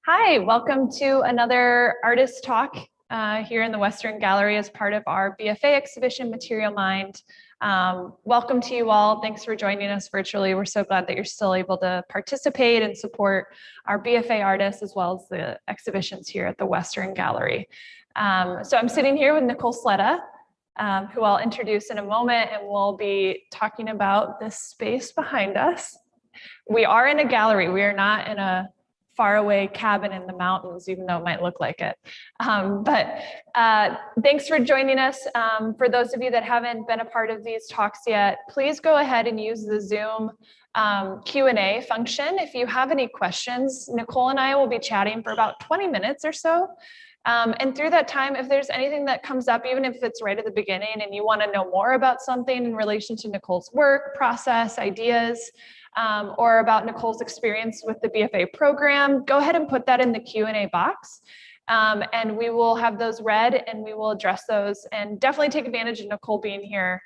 Hi, welcome to another artist talk here in the Western Gallery as part of our BFA exhibition, Material Mind. Welcome to you all. Thanks for joining us virtually. We're so glad that you're still able to participate and support our BFA artists as well as the exhibitions here at the Western Gallery. So I'm sitting here with Nicole Sletta, who I'll introduce in a moment, and we'll be talking about this space behind us. We are in a gallery. We are not in a faraway cabin in the mountains, even though it might look like it. Thanks for joining us. For those of you that haven't been a part of these talks yet, please go ahead and use the Zoom Q&A function. If you have any questions, Nicole and I will be chatting for about 20 minutes or so. And through that time, if there's anything that comes up, even if it's right at the beginning and you want to know more about something in relation to Nicole's work, process, ideas, or about Nicole's experience with the BFA program, go ahead and put that in the Q&A box. And we will have those read and we will address those, and definitely take advantage of Nicole being here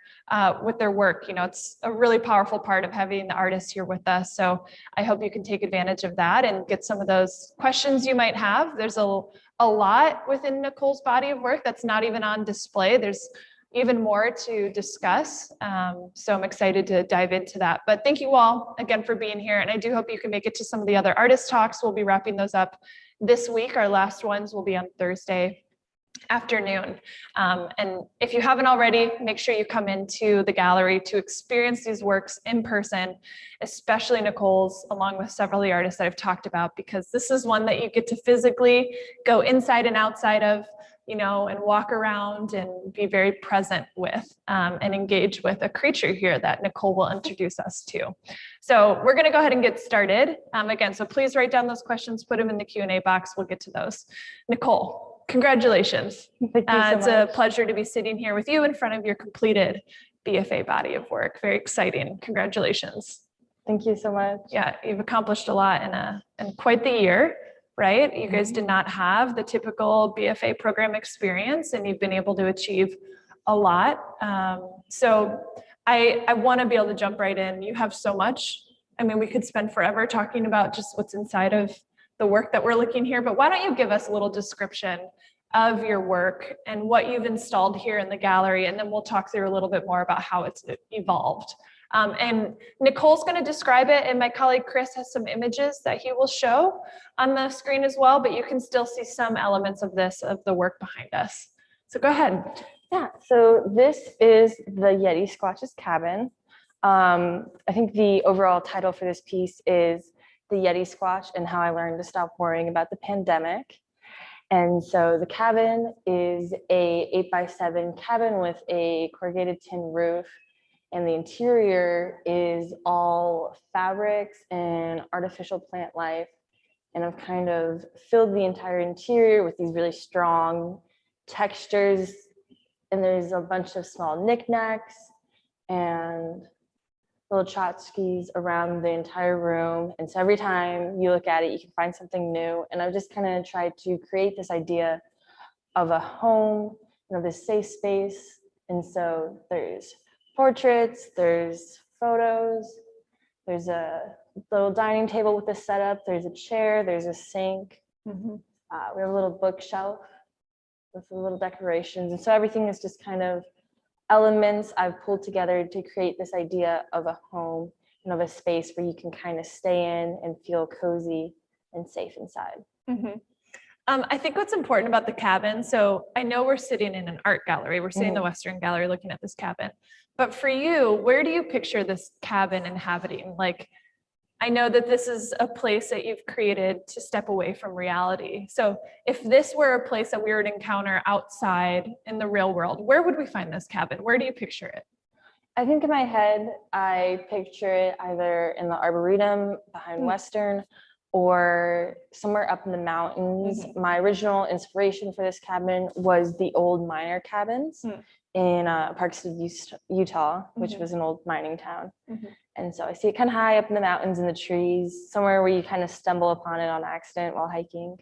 with their work. You know, it's a really powerful part of having the artists here with us. So I hope you can take advantage of that and get some of those questions you might have. There's a lot within Nicole's body of work that's not even on display. There's even more to discuss. So I'm excited to dive into that. But thank you all again for being here. And I do hope you can make it to some of the other artist talks. We'll be wrapping those up this week. Our last ones will be on Thursday afternoon. And if you haven't already, make sure you come into the gallery to experience these works in person, especially Nicole's, along with several of the artists that I've talked about, because this is one that you get to physically go inside and outside of, you know, and walk around and be very present with and engage with a creature here that Nicole will introduce us to. So we're going to go ahead and get started. Again, so please write down those questions, put them in the Q&A box. We'll get to those. Nicole, congratulations. Thank you so It's much. a pleasure to be sitting here with you in front of your completed BFA body of work. Very exciting. Congratulations. Thank you so much. Yeah, you've accomplished a lot in quite the year. Right? You guys did not have the typical BFA program experience, and you've been able to achieve a lot. So I want to be able to jump right in. You have so much. I mean, we could spend forever talking about just what's inside of the work that we're looking here, but why don't you give us a little description of your work and what you've installed here in the gallery, and then we'll talk through a little bit more about how it's evolved. And Nicole's going to describe it, and my colleague Chris has some images that he will show on the screen as well, but you can still see some elements of the work behind us. So go ahead. Yeah, so this is the Yeti Squatch's cabin. I think the overall title for this piece is The Yeti Squatch and How I Learned to Stop Worrying About the Pandemic. And so the cabin is a 8x7 cabin with a corrugated tin roof. And the interior is all fabrics and artificial plant life. And I've kind of filled the entire interior with these really strong textures. And there's a bunch of small knickknacks and little tchotchkes around the entire room. And so every time you look at it, you can find something new. And I've just kind of tried to create this idea of a home, you know, this safe space. And so there's portraits, there's photos, there's a little dining table with a setup, there's a chair, there's a sink. We have a little bookshelf with little decorations. And so everything is just kind of elements I've pulled together to create this idea of a home and of a space where you can kind of stay in and feel cozy and safe inside. I think what's important about the cabin, so I know we're sitting in an art gallery, we're sitting in the Western Gallery looking at this cabin, but for you, where do you picture this cabin inhabiting? Like, I know that this is a place that you've created to step away from reality. So if this were a place that we would encounter outside in the real world, where would we find this cabin? Where do you picture it? I think in my head, I picture it either in the Arboretum behind Western or somewhere up in the mountains. My original inspiration for this cabin was the old miner cabins in Park City, Utah, which was an old mining town. And so I see it kind of high up in the mountains in the trees, somewhere where you kind of stumble upon it on accident while hiking.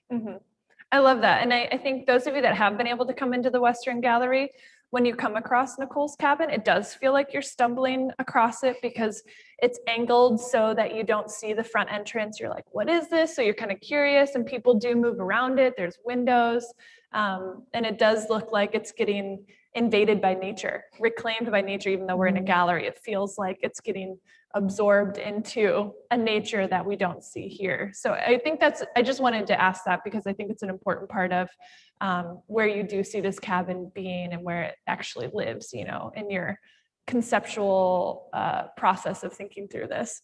I love that. And I think those of you that have been able to come into the Western Gallery when you come across Nicole's cabin, it does feel like you're stumbling across it because it's angled so that you don't see the front entrance. You're like, what is this? So you're kind of curious, and people do move around it. There's windows, and it does look like it's getting invaded by nature, reclaimed by nature. Even though we're in a gallery, it feels like it's getting absorbed into a nature that we don't see here. So I think I just wanted to ask that because I think it's an important part of where you do see this cabin being and where it actually lives, in your conceptual process of thinking through this.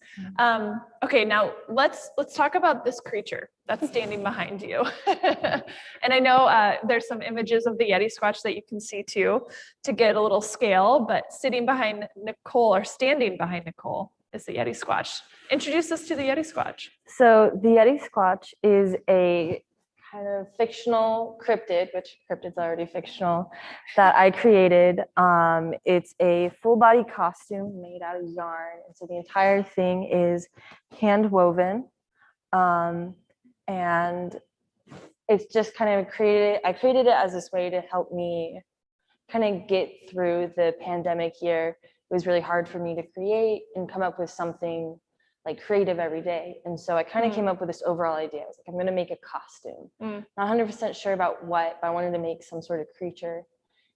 Okay, now let's talk about this creature that's standing behind you. And I know there's some images of the Yeti Squatch that you can see too, to get a little scale, but sitting behind Nicole or standing behind Nicole is the Yeti Squatch. Introduce us to the Yeti Squatch. So the Yeti Squatch is a kind of fictional cryptid, which cryptid's already fictional, that I created. It's a full body costume made out of yarn. And so the entire thing is hand woven. And it's just kind of I created it as this way to help me kind of get through the pandemic year. It was really hard for me to create and come up with something like creative every day. And so I kind of came up with this overall idea. I was like, I'm going to make a costume. Not 100% sure about what, but I wanted to make some sort of creature.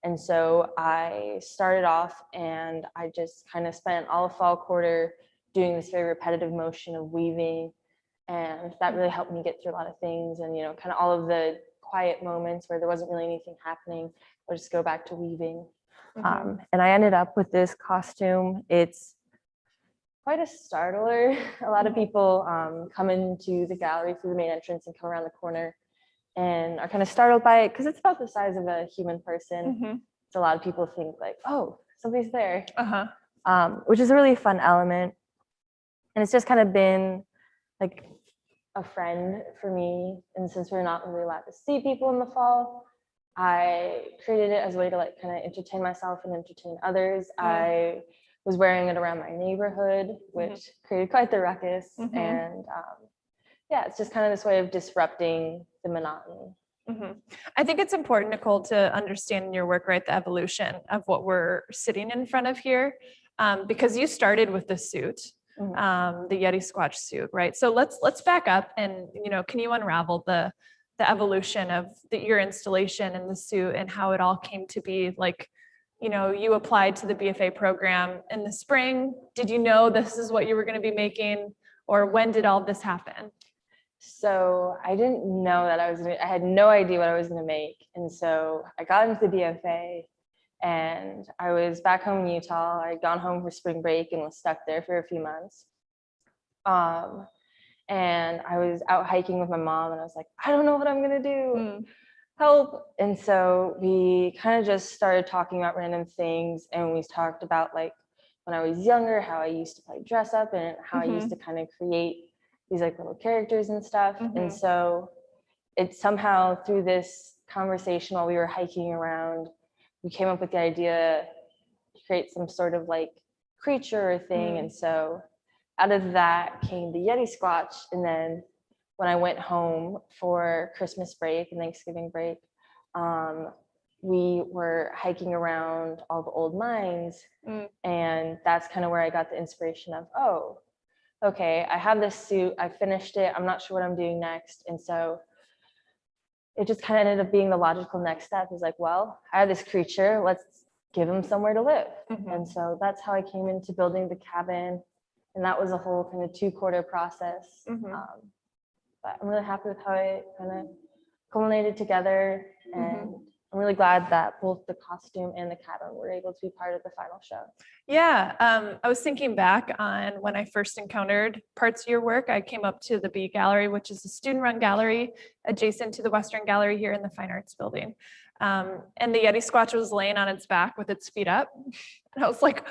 And so I started off and I just kind of spent all of fall quarter doing this very repetitive motion of weaving. And that really helped me get through a lot of things. And, kind of all of the quiet moments where there wasn't really anything happening, I'll just go back to weaving. And I ended up with this costume. It's quite a startler. A lot of people come into the gallery through the main entrance and come around the corner and are kind of startled by it because it's about the size of a human person. So a lot of people think like, oh, somebody's there, which is a really fun element. And it's just kind of been like a friend for me. And since we're not really allowed to see people in the fall, I created it as a way to like kind of entertain myself and entertain others. I was wearing it around my neighborhood, which created quite the ruckus. And yeah, it's just kind of this way of disrupting the monotony. I think it's important, Nicole, to understand in your work, right, the evolution of what we're sitting in front of here, because you started with the suit, the Yeti Squatch suit, right? So let's back up and, can you unravel the evolution of your installation and the suit and how it all came to be? Like, you applied to the BFA program in the spring. Did you know this is what you were going to be making, or when did all this happen? So I didn't know that I had no idea what I was going to make. And so I got into the BFA and I was back home in Utah. I had gone home for spring break and was stuck there for a few months. And I was out hiking with my mom and I was like, I don't know what I'm going to do. Help. And so we kind of just started talking about random things, and we talked about like when I was younger, how I used to play dress up and how I used to kind of create these like little characters and stuff. And so it somehow through this conversation while we were hiking around, we came up with the idea to create some sort of like creature or thing. And so out of that came the Yeti Squatch. And then when I went home for Christmas break and Thanksgiving break, we were hiking around all the old mines. And that's kind of where I got the inspiration of, oh, okay, I have this suit, I finished it, I'm not sure what I'm doing next. And so it just kind of ended up being the logical next step. Is like, well, I have this creature, let's give him somewhere to live. And so that's how I came into building the cabin. And that was a whole kind of 2-quarter process. But I'm really happy with how it kind of culminated together. And I'm really glad that both the costume and the cabin were able to be part of the final show. Yeah, I was thinking back on when I first encountered parts of your work. I came up to the B Gallery, which is a student-run gallery adjacent to the Western Gallery here in the Fine Arts Building. And the Yeti Squatch was laying on its back with its feet up. And I was like,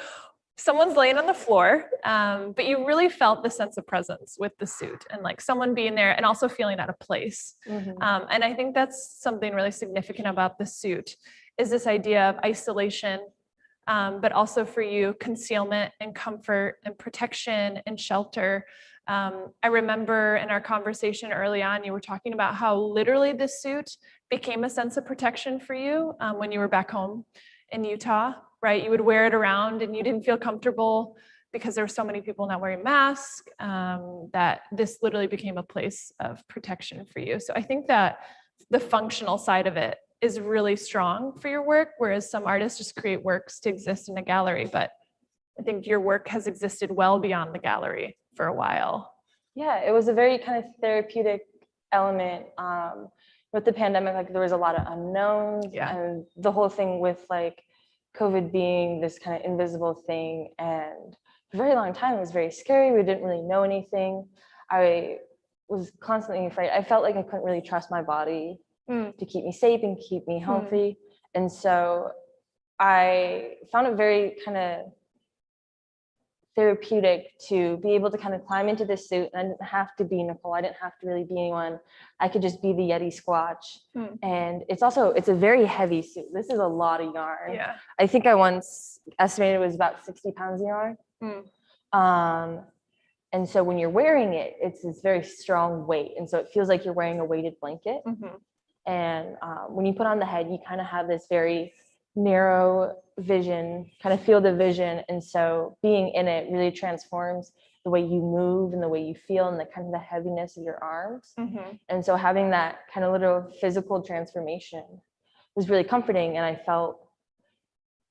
someone's laying on the floor, but you really felt the sense of presence with the suit and like someone being there and also feeling out of place. And I think that's something really significant about the suit is this idea of isolation, but also for you, concealment and comfort and protection and shelter. I remember in our conversation early on, you were talking about how literally this suit became a sense of protection for you when you were back home in Utah, right? You would wear it around and you didn't feel comfortable because there were so many people not wearing masks, that this literally became a place of protection for you. So I think that the functional side of it is really strong for your work, whereas some artists just create works to exist in a gallery. But I think your work has existed well beyond the gallery for a while. Yeah, it was a very kind of therapeutic element. With the pandemic, like there was a lot of unknowns, and the whole thing with like COVID being this kind of invisible thing, and for a very long time it was very scary. We didn't really know anything. I was constantly afraid. I felt like I couldn't really trust my body to keep me safe and keep me healthy. And so I found it very kind of therapeutic to be able to kind of climb into this suit, and I didn't have to be Nicole. I didn't have to really be anyone. I could just be the Yeti Squatch. And it's a very heavy suit. This is a lot of yarn. Yeah. I think I once estimated it was about 60 pounds of yarn. And so when you're wearing it, it's this very strong weight. And so it feels like you're wearing a weighted blanket. And when you put on the head, you kind of have this very narrow vision, kind of field of vision. And so being in it really transforms the way you move and the way you feel and the kind of the heaviness of your arms. And so having that kind of little physical transformation was really comforting. And I felt,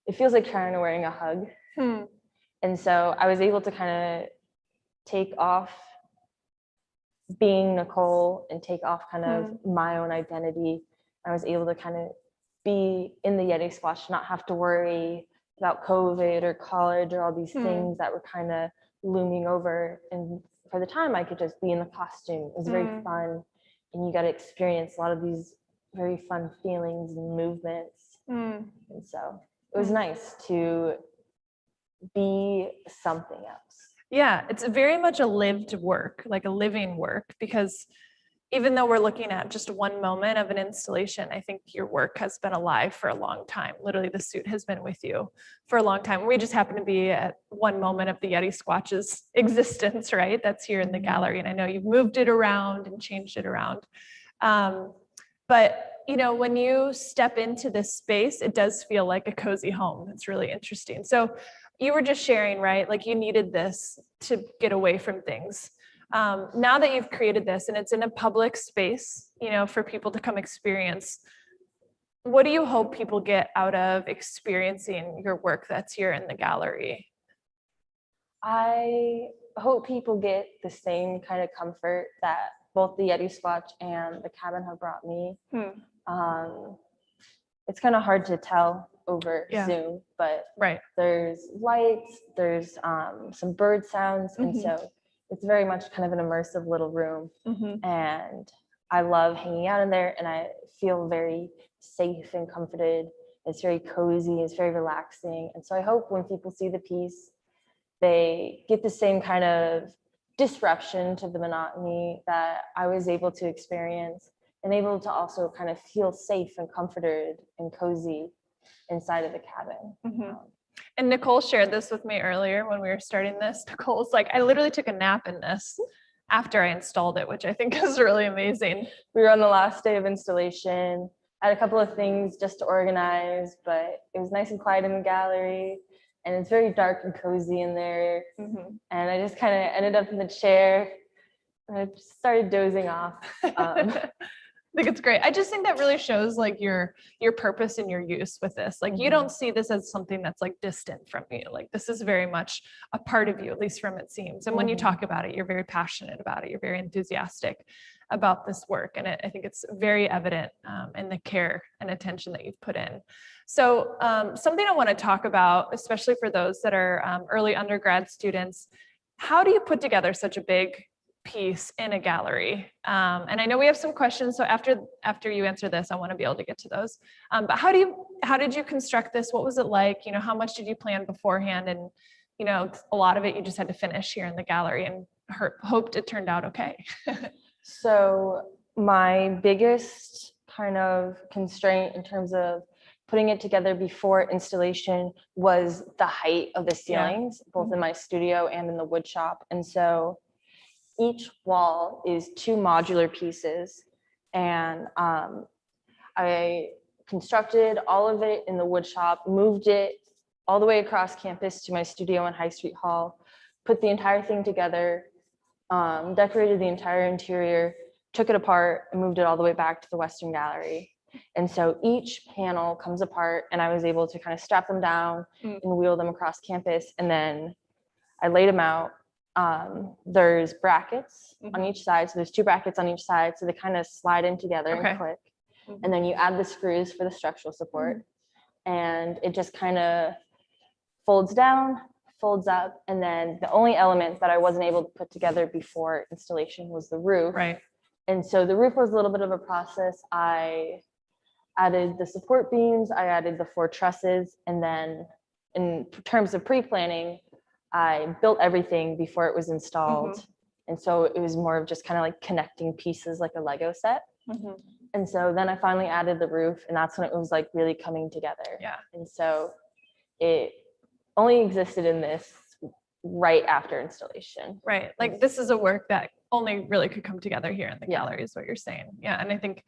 it feels like kind of wearing a hug. And so I was able to kind of take off being Nicole and take off kind of my own identity. I was able to kind of be in the Yeti Squatch, not have to worry about COVID or college or all these things that were kind of looming over. And for the time, I could just be in the costume. It was very fun, and you got to experience a lot of these very fun feelings and movements. And so it was nice to be something else. Yeah, it's very much a lived work, like a living work, because even though we're looking at just one moment of an installation, I think your work has been alive for a long time. Literally, the suit has been with you for a long time. We just happen to be at one moment of the Yeti Squatch's existence, right? That's here in the gallery. And I know you've moved it around and changed it around. But you know, when you step into this space, it does feel like a cozy home. It's really interesting. So you were just sharing, right? Like you needed this to get away from things. Now that you've created this and it's in a public space, you know, for people to come experience, what do you hope people get out of experiencing your work that's here in the gallery? I hope people get the same kind of comfort that both the Yeti Squatch and the cabin have brought me. It's kind of hard to tell over Zoom, but there's lights, there's some bird sounds, and so it's very much kind of an immersive little room. And I love hanging out in there, and I feel very safe and comforted. It's very cozy, it's very relaxing. And so I hope when people see the piece, they get the same kind of disruption to the monotony that I was able to experience, and able to also kind of feel safe and comforted and cozy inside of the cabin. And Nicole shared this with me earlier when we were starting this. Nicole's like, I literally took a nap in this after I installed it, which I think is really amazing. We were on the last day of installation. I had a couple of things just to organize, but it was nice and quiet in the gallery, and it's very dark and cozy in there. And I just kind of ended up in the chair and I just started dozing off. I think it's great. I just think that really shows like your purpose and your use with this. Like you don't see this as something that's like distant from you. Like this is very much a part of you, at least from it seems. And when you talk about it, you're very passionate about it. You're very enthusiastic about this work. And I think it's very evident in the care and attention that you've put in. So something I want to talk about, especially for those that are early undergrad students, how do you put together such a big piece in a gallery? And I know we have some questions, so after you answer this, I want to be able to get to those. But how did you construct this? What was it like? You know, how much did you plan beforehand? And you know, a lot of it you just had to finish here in the gallery, and hoped it turned out okay. So my biggest kind of constraint in terms of putting it together before installation was the height of the ceilings, both in my studio and in the wood shop. And so each wall is 2 modular pieces, and I constructed all of it in the wood shop, moved it all the way across campus to my studio on High Street Hall, put the entire thing together, decorated the entire interior, took it apart and moved it all the way back to the Western Gallery. And so each panel comes apart and I was able to kind of strap them down and wheel them across campus. And then I laid them out. There's brackets on each side. So there's 2 brackets on each side. So they kind of slide in together and click. And then you add the screws for the structural support. And it just kind of folds down, folds up. And then the only element that I wasn't able to put together before installation was the roof. Right. And so the roof was a little bit of a process. I added the support beams, I added the 4 trusses, and then in terms of pre-planning, I built everything before it was installed. And so it was more of just kind of like connecting pieces like a Lego set. And so then I finally added the roof, and that's when it was like really coming together. Yeah. And so it only existed in this right after installation. Right. Like this is a work that only really could come together here in the gallery is what you're saying. Yeah. And I think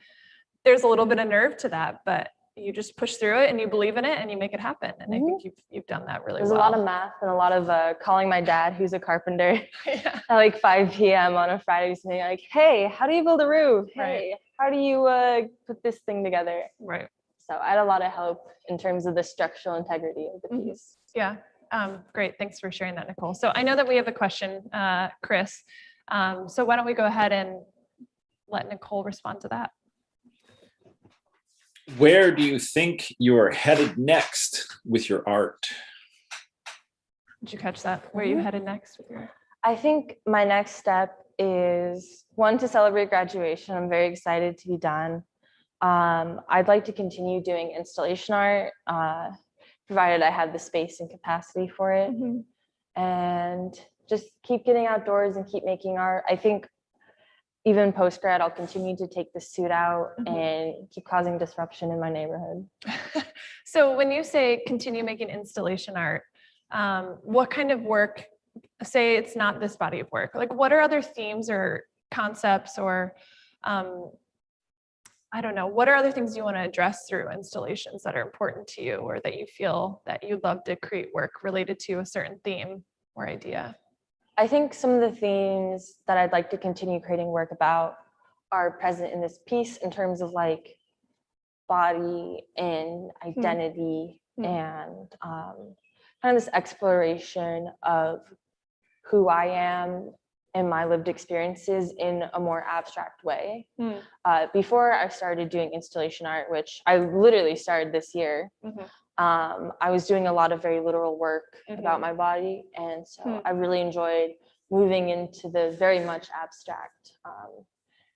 there's a little bit of nerve to that, but you just push through it and you believe in it and you make it happen. And I think you've done that really well. There's a lot of math and a lot of calling my dad, who's a carpenter, Yeah. at like 5 p.m. on a Friday, saying like, hey, how do you build a roof? Hey, how do you put this thing together? Right. So I had a lot of help in terms of the structural integrity of the piece. Yeah. Great. Thanks for sharing that, Nicole. So I know that we have a question, Chris. So why don't we go ahead and let Nicole respond to that? Where do you think you're headed next with your art? Did you catch that? Where are you headed next with your? I think my next step is to celebrate graduation. I'm very excited to be done. I'd like to continue doing installation art, provided I have the space and capacity for it, and just keep getting outdoors and keep making art. I think even post-grad, I'll continue to take the suit out and keep causing disruption in my neighborhood. So when you say continue making installation art, what kind of work, say it's not this body of work, like what are other themes or concepts or, I don't know, what are other things you want to address through installations that are important to you or that you feel that you'd love to create work related to a certain theme or idea? I think some of the themes that I'd like to continue creating work about are present in this piece in terms of like body and identity and kind of this exploration of who I am and my lived experiences in a more abstract way. Before I started doing installation art, which I literally started this year, I was doing a lot of very literal work about my body. And so I really enjoyed moving into the very much abstract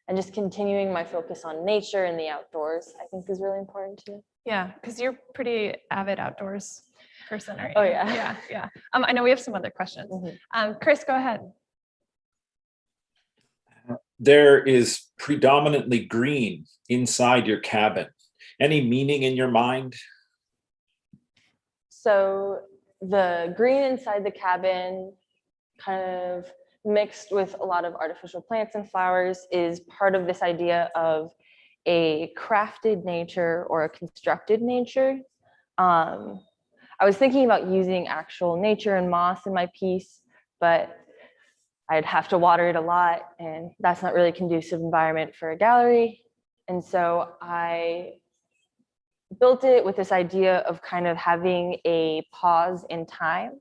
and just continuing my focus on nature and the outdoors, I think is really important to me. Yeah, because you're pretty avid outdoors person, right? Oh, yeah. Yeah. I know we have some other questions. Chris, go ahead. There is predominantly green inside your cabin. Any meaning in your mind? So the green inside the cabin, kind of mixed with a lot of artificial plants and flowers, is part of this idea of a crafted nature or a constructed nature. I was thinking about using actual nature and moss in my piece, but I'd have to water it a lot, and that's not really a conducive environment for a gallery. And so I built it with this idea of kind of having a pause in time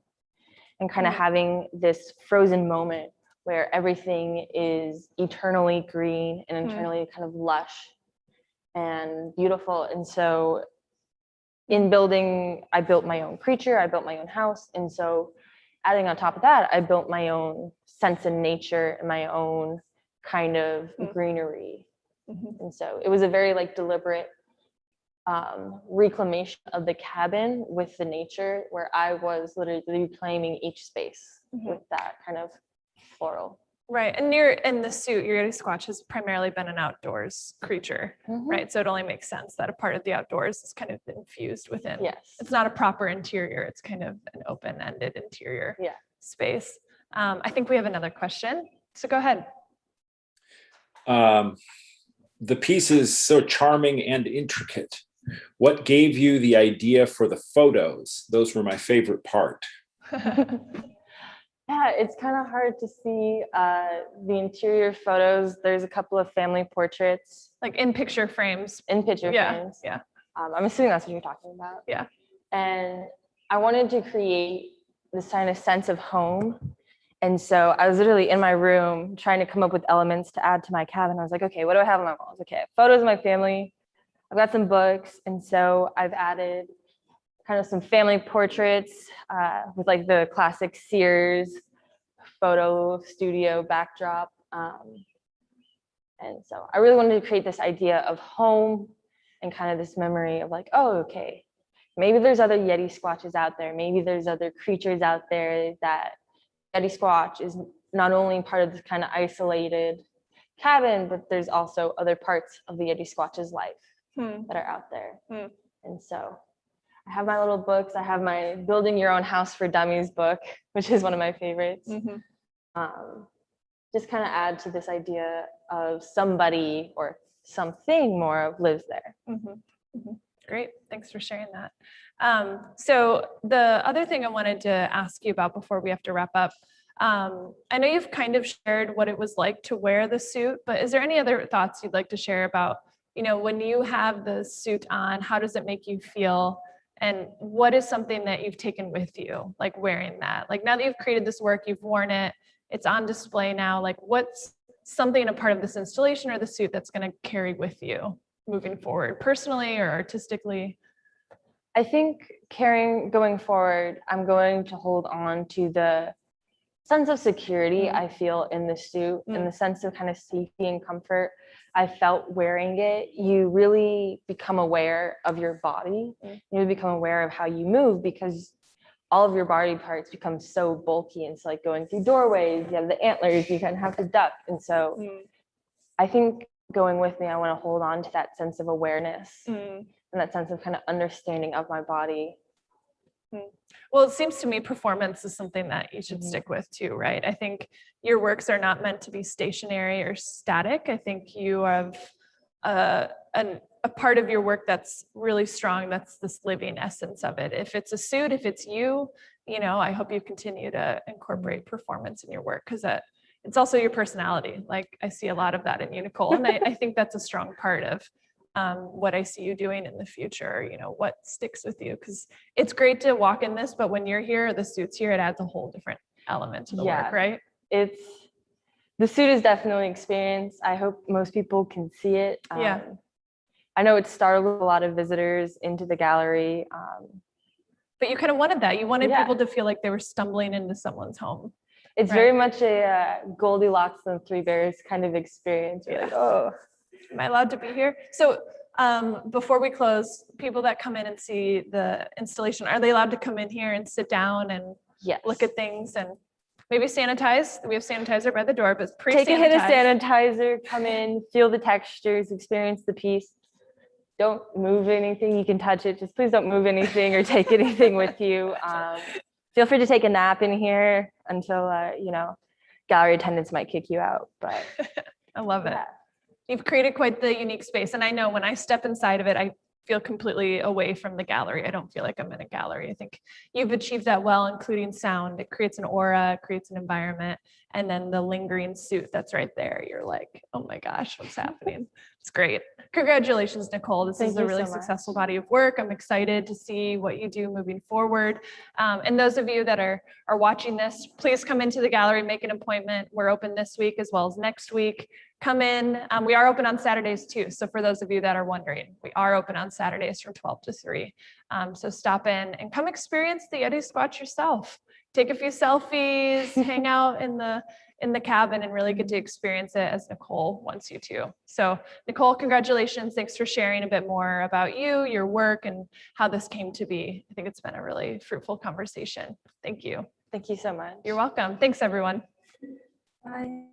and kind of having this frozen moment where everything is eternally green and eternally kind of lush and beautiful. And so in building, I built my own creature, I built my own house. And so adding on top of that, I built my own sense of nature and my own kind of greenery. And so it was a very like deliberate reclamation of the cabin with the nature, where I was literally reclaiming each space with that kind of floral. Right, and you're in the suit, your Yeti Squatch has primarily been an outdoors creature, right? So it only makes sense that a part of the outdoors is kind of infused within. Yes. It's not a proper interior, it's kind of an open-ended interior space. I think we have another question, so go ahead. The piece is so charming and intricate. What gave you the idea for the photos? Those were my favorite part. Yeah, it's kind of hard to see the interior photos. There's a couple of family portraits. Like in picture frames. In picture frames. Yeah. I'm assuming that's what you're talking about. Yeah. And I wanted to create this kind of sense of home. And so I was literally in my room trying to come up with elements to add to my cabin. I was like, okay, what do I have on my walls? Okay, photos of my family. I've got some books. And so I've added kind of some family portraits with like the classic Sears photo studio backdrop. And so I really wanted to create this idea of home and kind of this memory of like, oh, okay, maybe there's other Yeti Squatches out there. Maybe there's other creatures out there that Yeti Squatch is not only part of this kind of isolated cabin, but there's also other parts of the Yeti Squatch's life that are out there. And so I have my little books. I have my Building Your Own House for Dummies book, which is one of my favorites. Just kind of add to this idea of somebody or something more lives there. Great, thanks for sharing that. So the other thing I wanted to ask you about before we have to wrap up, I know you've kind of shared what it was like to wear the suit, but is there any other thoughts you'd like to share about, when you have the suit on, how does it make you feel? And what is something that you've taken with you, like wearing that? Like now that you've created this work, you've worn it, it's on display now, like what's something a part of this installation or the suit that's going to carry with you moving forward, personally or artistically? I think going forward, I'm going to hold on to the sense of security I feel in the suit, and the sense of kind of safety and comfort I felt wearing it. You really become aware of your body. You become aware of how you move because all of your body parts become so bulky. And so like going through doorways, you have the antlers, you kind of have to duck. And so I think going with me, I want to hold on to that sense of awareness and that sense of kind of understanding of my body. Well, it seems to me performance is something that you should stick with too, right? I think your works are not meant to be stationary or static. I think you have a part of your work that's really strong. That's this living essence of it. If it's a suit, if it's you, I hope you continue to incorporate performance in your work because it's also your personality. Like I see a lot of that in you, Nicole, and I think that's a strong part of what I see you doing in the future, what sticks with you, because it's great to walk in this, but when you're here, the suit's here, it adds a whole different element to the work, right? The suit is definitely an experience. I hope most people can see it. I know it startled a lot of visitors into the gallery. But you kind of wanted that. You wanted people to feel like they were stumbling into someone's home. It's very much a Goldilocks and the Three Bears kind of experience. You're like, oh. Am I allowed to be here? So before we close, people that come in and see the installation, are they allowed to come in here and sit down and look at things and maybe sanitize? We have sanitizer by the door, but pre-sanitize. Take a hit of sanitizer, come in, feel the textures, experience the piece. Don't move anything. You can touch it. Just please don't move anything or take anything with you. Feel free to take a nap in here until, gallery attendants might kick you out. But I love it. You've created quite the unique space. And I know when I step inside of it, I feel completely away from the gallery. I don't feel like I'm in a gallery. I think you've achieved that well, including sound. It creates an aura, it creates an environment. And then the lingering suit that's right there. You're like, oh my gosh, what's happening? It's great. Congratulations, Nicole. This is a really successful body of work. I'm excited to see what you do moving forward. And those of you that are watching this, please come into the gallery, make an appointment. We're open this week as well as next week. Come in. We are open on Saturdays too. So for those of you that are wondering, we are open on Saturdays from 12 to 3. So stop in and come experience the Yeti Squatch yourself. Take a few selfies, hang out in the cabin and really get to experience it as Nicole wants you to. So Nicole, congratulations. Thanks for sharing a bit more about you, your work, and how this came to be. I think it's been a really fruitful conversation. Thank you. Thank you so much. You're welcome. Thanks, everyone. Bye.